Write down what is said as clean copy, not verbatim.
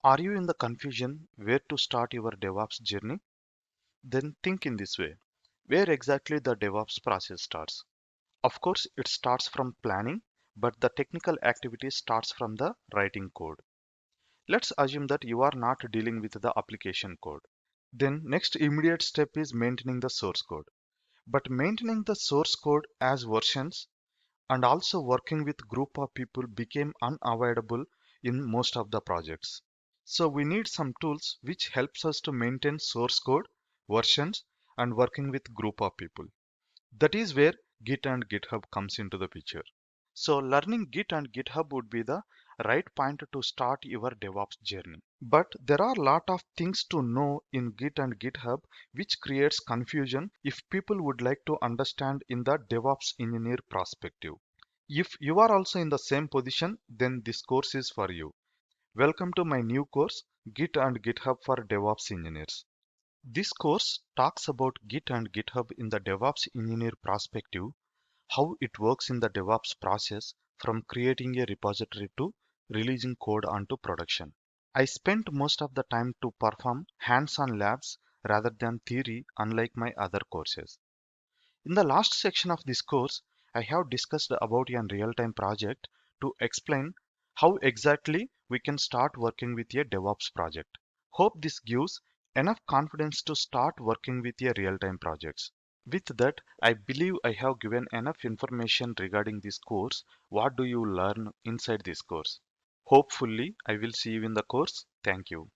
Are you in the confusion where to start your DevOps journey? Then think in this way. Where exactly the DevOps process starts? Of course, it starts from planning, but the technical activity starts from the writing code. Let's assume that you are not dealing with the application code. Then next immediate step is maintaining the source code. But maintaining the source code as versions and also working with group of people became unavoidable in most of the projects. So we need some tools which helps us to maintain source code, versions, and working with group of people. That is where Git and GitHub comes into the picture. So learning Git and GitHub would be the right point to start your DevOps journey. But there are a lot of things to know in Git and GitHub which creates confusion if people would like to understand in the DevOps engineer perspective. If you are also in the same position, then this course is for you. Welcome to my new course, Git and GitHub for DevOps engineers. This course talks about Git and GitHub in the DevOps engineer perspective, how it works in the DevOps process from creating a repository to releasing code onto production. I spent most of the time to perform hands-on labs rather than theory, unlike my other courses. In the last section of this course, I have discussed about a real-time project to explain how exactly we can start working with a DevOps project. Hope this gives enough confidence to start working with a real-time projects. With that, I believe I have given enough information regarding this course. What do you learn inside this course? Hopefully, I will see you in the course. Thank you.